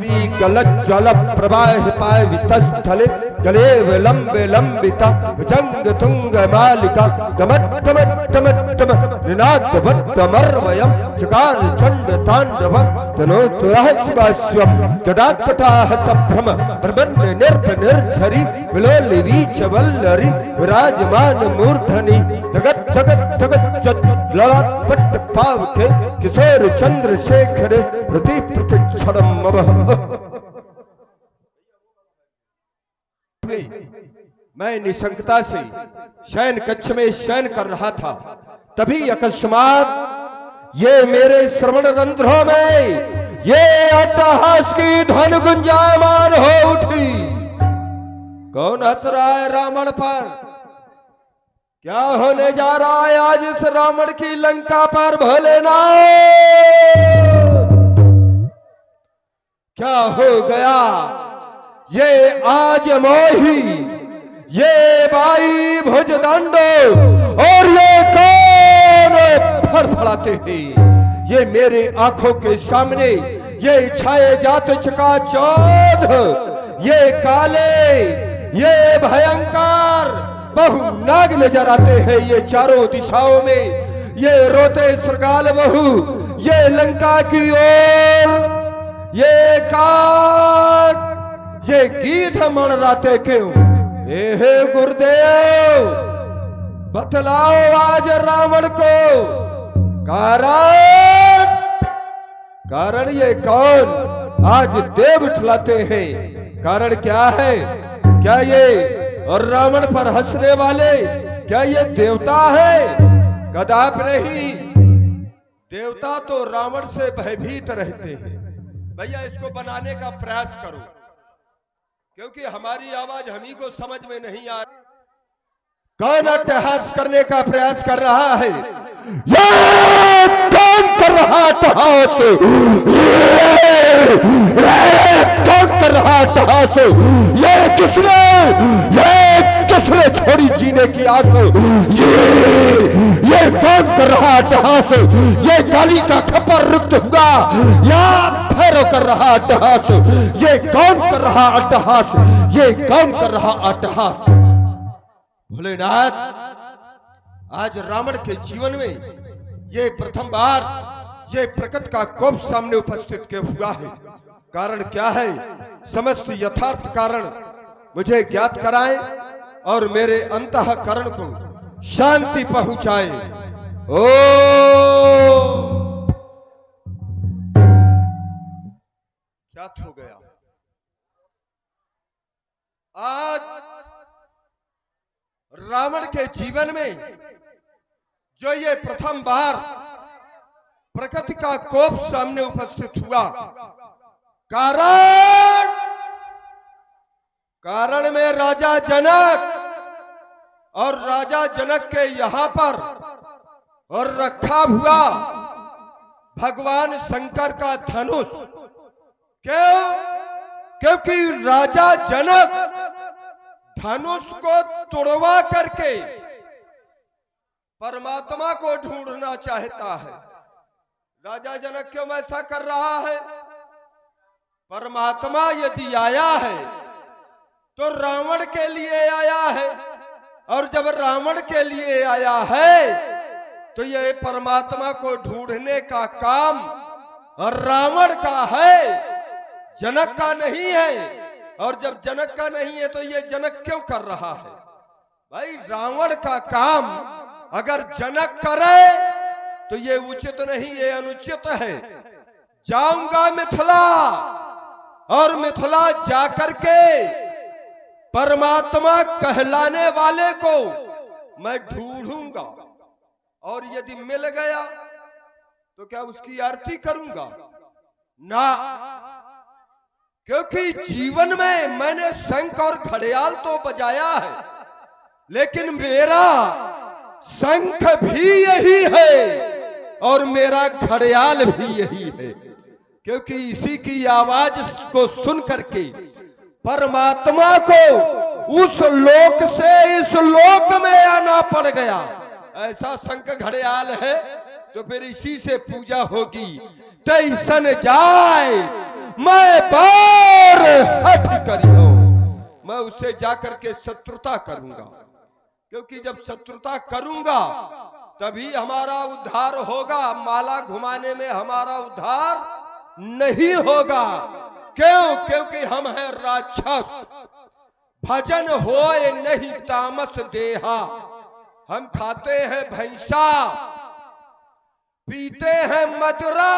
पृथ्वी गलज्ज्वल प्रवाहिपाय वितस्थले गले विलंबे लंबिता जंग तुंग मालिका गमट्टमट्टमट्टम निनादवट्टमर्वयम् चकार चंड तांडवम् तनोतुरः शिवास्वम् जडात्कटाः संभ्रम प्रबन्ध निर्भ निर्झरि विलोलि वीच वल्लरि विराजमान मूर्धनि जगत जगत जगत जगत ललाट पट्ट पावके किशोर चंद्रशेखर प्रति प्रतिक्षणम मवः। मैं निशंकता से शयन कक्ष में शयन कर रहा था, तभी अकस्मात ये मेरे श्रवण रंध्रों में ये अट्टहास की ध्वनि गुंजायमान हो उठी। कौन हंस रहा है रावण पर? क्या होने जा रहा है आज इस रावण की लंका पर भोलेनाथ? क्या हो गया? ये आज मोही, ये बाई भुजदंडो और ये कौन फड़फड़ाते हैं? ये मेरे आंखों के सामने ये छाए जाते चकाचौंध, ये काले, ये भयंकर बहु नाग नजर आते हैं। ये चारों दिशाओं में ये रोते सरगाल बहु ये लंका की ओर ये काग ये गीत मणराते क्यों? हे गुरुदेव बतलाओ आज रावण को कारण ये कौन आज देव उठलाते हैं? कारण क्या है? क्या ये और रावण पर हंसने वाले क्या ये देवता है? कदाप नहीं। देवता तो रावण से भयभीत रहते हैं। भैया इसको बनाने का प्रयास करो, क्योंकि हमारी आवाज हम ही को समझ में नहीं आ रही। कौन अट्टहास करने का प्रयास कर रहा है? ये कौन कर रहा अट्टहास? कौन कर रहा अट्टहास? ये किसने छोड़ी जीने की आस? ये कौन कर रहा अट्टहास? ये काली का खपर रुक्त हुआ या फेरो कर रहा अट्टहास? ये कौन कर रहा अट्टहास? ये कौन कर रहा अट्टहास? भोलेनाथ, आज रावण के जीवन में ये प्रथम बार ये प्रकृति का कोप सामने उपस्थित के हुआ है। कारण क्या है? समस्त यथार्थ कारण मुझे ज्ञात कराएं और मेरे अंतःकरण को शांति पहुंचाएं। ओ क्या हो गया? आज रावण के जीवन में जो ये प्रथम बार प्रकृति का कोप सामने उपस्थित हुआ, कारण में राजा जनक और राजा जनक के यहां पर और रखा हुआ भगवान शंकर का धनुष। क्यों? क्योंकि राजा जनक धनुष को तोड़वा करके परमात्मा को ढूंढना चाहता है। राजा जनक क्यों ऐसा कर रहा है? परमात्मा यदि आया है तो रावण के लिए आया है, और जब रावण के लिए आया है तो ये परमात्मा को ढूंढने का काम रावण का है, जनक का नहीं है। और जब जनक का नहीं है तो ये जनक क्यों कर रहा है? भाई रावण का काम अगर जनक करे तो ये उचित नहीं, ये अनुचित है। जाऊंगा मिथिला और मिथिला जाकर के परमात्मा कहलाने वाले को मैं ढूंढूंगा, और यदि मिल गया तो क्या उसकी आरती करूंगा? ना, क्योंकि जीवन में मैंने शंख और घड़ियाल तो बजाया है, लेकिन मेरा शंख भी यही है और मेरा घड़ियाल भी यही है। क्योंकि इसी की आवाज को सुन करके परमात्मा को उस लोक से इस लोक में आना पड़ गया। ऐसा शंख घड़ियाल है तो फिर इसी से पूजा होगी। तैसन जाए मैं उससे जाकर के शत्रुता करूंगा, क्योंकि जब शत्रुता करूंगा तभी हमारा उद्धार होगा। माला घुमाने में हमारा उद्धार नहीं होगा। क्यों? क्योंकि हम हैं राक्षस। भजन होए नहीं तामस देहा। हम खाते हैं भैंसा, पीते हैं मदरा,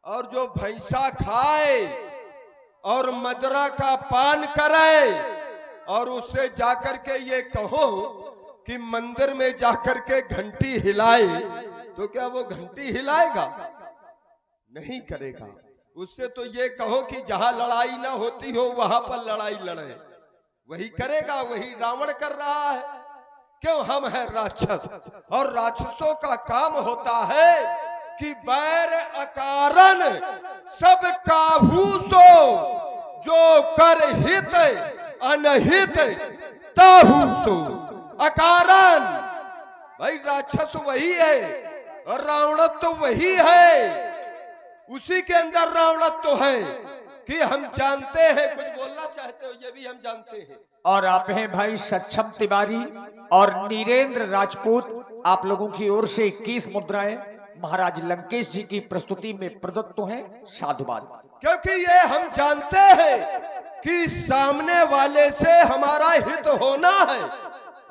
और जो भैंसा खाए और मदरा का पान करे और उससे जाकर के ये कहो कि मंदिर में जाकर के घंटी हिलाए, तो क्या वो घंटी हिलाएगा? नहीं करेगा। उससे तो ये कहो कि जहां लड़ाई ना होती हो वहां पर लड़ाई लड़े, वही करेगा। वही रावण कर रहा है। क्यों? हम हैं राक्षस, और राक्षसों का काम होता है कि बैर अकारण सब काहू सो, जो कर हित अनहित ताहू सो। अकारण भाई राक्षस वही है और रावणत्व तो वही है। उसी के अंदर रावणत्व तो है कि हम जानते हैं। कुछ बोलना चाहते हो? ये भी हम जानते हैं। और आप हैं भाई सक्षम तिवारी और नीरेंद्र राजपूत। आप लोगों की ओर से 21 मुद्राएं महाराज लंकेश जी की प्रस्तुति में प्रदत्त हैं। साधुवाद। क्योंकि ये हम जानते हैं कि सामने वाले से हमारा हित होना है,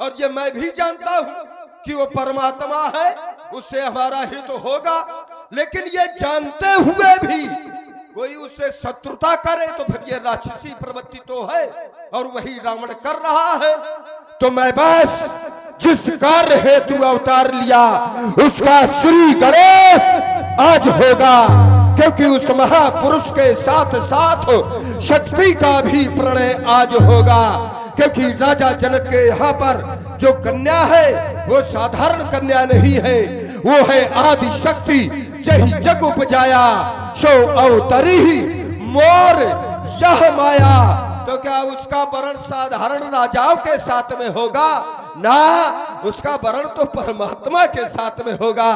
और ये मैं भी जानता हूं कि वो परमात्मा है, उससे हमारा हित होगा। लेकिन ये जानते हुए भी कोई उससे शत्रुता करे तो फिर ये राक्षसी प्रवृत्ति तो है, और वही रावण कर रहा है। तो मैं बस जिस कार्य हेतु अवतार लिया उसका श्री गणेश आज होगा, क्योंकि उस महापुरुष के साथ साथ शक्ति का भी प्रणय आज होगा। क्योंकि राजा जनक के यहाँ पर जो कन्या है वो साधारण कन्या नहीं है, वो है आदि शक्ति। यही जग उपजाया सो अवतरी ही मोर यह माया। तो क्या उसका वर्ण साधारण राजाओं के साथ में होगा? ना, उसका वर्ण तो परमात्मा के साथ में होगा।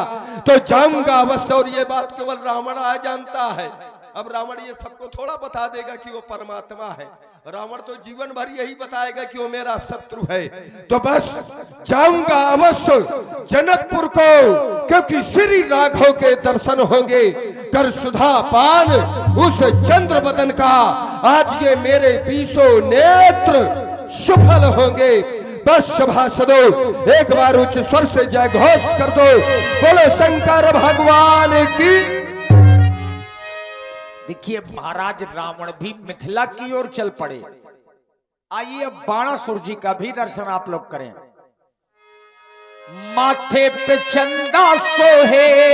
तो जाऊंगा अवश्य, और ये बात केवल रावण आ जानता है। अब रावण ये सबको थोड़ा बता देगा कि वो परमात्मा है। रावण तो जीवन भर यही बताएगा कि वो मेरा शत्रु है। तो बस जाऊंगा अवश्य जनकपुर को, क्योंकि श्री राघव के दर्शन होंगे। कर सुधा पान उस चंद्र बदन का, आज ये मेरे 20 नेत्र सफल होंगे। बस सभासदों एक बार उच्च स्वर से जय घोष कर दो। बोलो शंकर भगवान की। देखिए महाराज रावण भी मिथिला की ओर चल पड़े। आइए अब बाणासुर जी का भी दर्शन आप लोग करें। माथे पे चंदा सोहे